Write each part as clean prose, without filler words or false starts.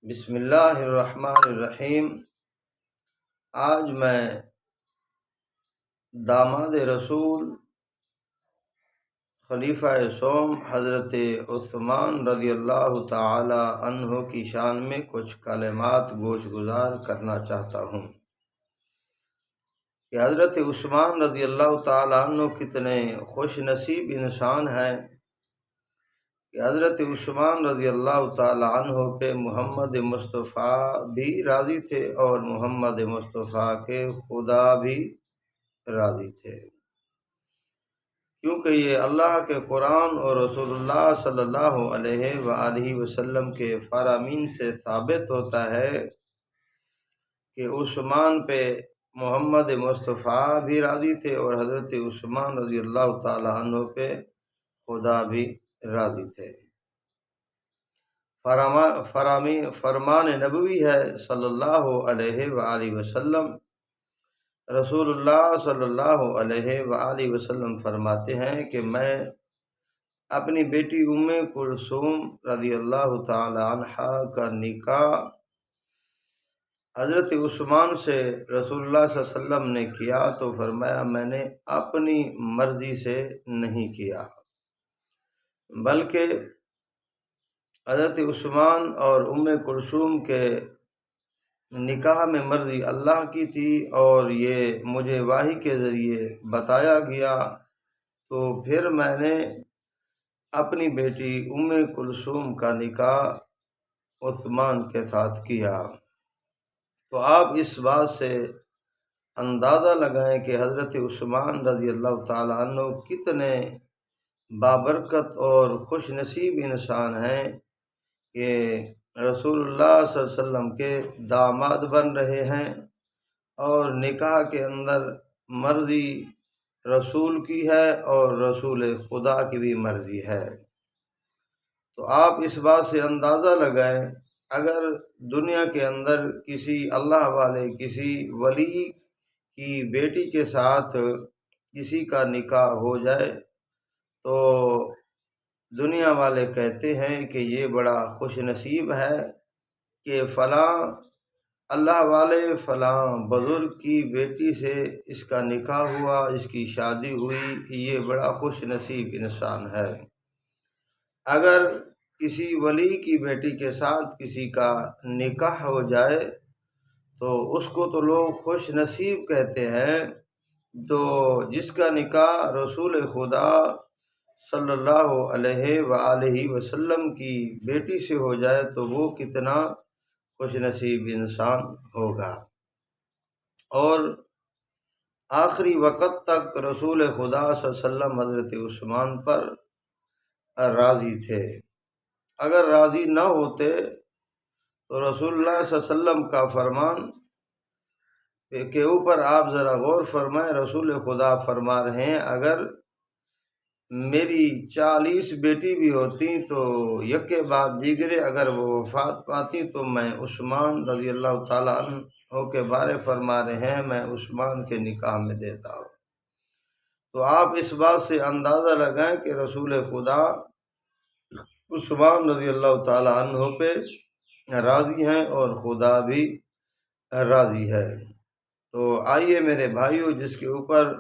بسم اللہ الرحمن الرحیم۔ آج میں داماد رسول خلیفہ سوم حضرت عثمان رضی اللہ تعالی عنہ کی شان میں کچھ کلمات گوش گزار کرنا چاہتا ہوں کہ حضرت عثمان رضی اللہ تعالی عنہ کتنے خوش نصیب انسان ہیں کہ حضرت عثمان رضی اللہ تعالی عنہ پہ محمد مصطفیٰ بھی راضی تھے اور محمد مصطفیٰ کے خدا بھی راضی تھے، کیونکہ یہ اللہ کے قرآن اور رسول اللہ صلی اللہ علیہ وآلہ وسلم کے فرامین سے ثابت ہوتا ہے کہ عثمان پہ محمد مصطفیٰ بھی راضی تھے اور حضرت عثمان رضی اللہ تعالی عنہ پہ خدا بھی راضی تھے۔ فرمان نبوی ہے صلی اللہ علیہ وآلہ وسلم، رسول اللہ صلی اللہ علیہ وآلہ وسلم فرماتے ہیں کہ میں اپنی بیٹی ام کلثوم رضی اللہ تعالی عنہا کا نکاح حضرت عثمان سے رسول اللہ صلی اللہ علیہ وسلم نے کیا تو فرمایا میں نے اپنی مرضی سے نہیں کیا، بلکہ حضرت عثمان اور ام کلثوم کے نکاح میں مرضی اللہ کی تھی اور یہ مجھے وحی کے ذریعے بتایا گیا، تو پھر میں نے اپنی بیٹی ام کلثوم کا نکاح عثمان کے ساتھ کیا۔ تو آپ اس بات سے اندازہ لگائیں کہ حضرت عثمان رضی اللہ تعالیٰ عنہ کتنے بابرکت اور خوش نصیب انسان ہیں کہ رسول اللہ صلی اللہ علیہ وسلم کے داماد بن رہے ہیں اور نکاح کے اندر مرضی رسول کی ہے اور رسول خدا کی بھی مرضی ہے۔ تو آپ اس بات سے اندازہ لگائیں اگر دنیا کے اندر کسی اللہ والے کسی ولی کی بیٹی کے ساتھ کسی کا نکاح ہو جائے تو دنیا والے کہتے ہیں کہ یہ بڑا خوش نصیب ہے کہ فلاں اللہ والے فلاں بزرگ کی بیٹی سے اس کا نکاح ہوا، اس کی شادی ہوئی، یہ بڑا خوش نصیب انسان ہے۔ اگر کسی ولی کی بیٹی کے ساتھ کسی کا نکاح ہو جائے تو اس کو تو لوگ خوش نصیب کہتے ہیں، تو جس کا نکاح رسول خدا صلی اللہ علیہ وآلہ وسلم کی بیٹی سے ہو جائے تو وہ کتنا خوش نصیب انسان ہوگا۔ اور آخری وقت تک رسول خدا صلی اللہ علیہ وسلم حضرت عثمان پر راضی تھے، اگر راضی نہ ہوتے تو رسول اللہ صلی اللہ علیہ وسلم کا فرمان کے اوپر آپ ذرا غور فرمائیں، رسول خدا فرما رہے ہیں اگر میری 40 بیٹی بھی ہوتی تو یکے بعد دیگرے اگر وہ وفات پاتی تو میں عثمان رضی اللہ تعالیٰ عنہ کے بارے فرما رہے ہیں میں عثمان کے نکاح میں دیتا ہوں۔ تو آپ اس بات سے اندازہ لگائیں کہ رسول خدا عثمان رضی اللہ تعالیٰ عنہ پہ راضی ہیں اور خدا بھی راضی ہے۔ تو آئیے میرے بھائیو، جس کے اوپر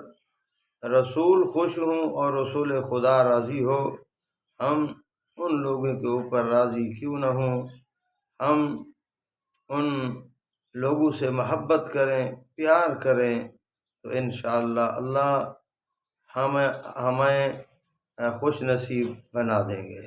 رسول خوش ہوں اور رسول خدا راضی ہو، ہم ان لوگوں کے اوپر راضی کیوں نہ ہوں، ہم ان لوگوں سے محبت کریں، پیار کریں، تو انشاءاللہ اللہ ہمیں خوش نصیب بنا دیں گے۔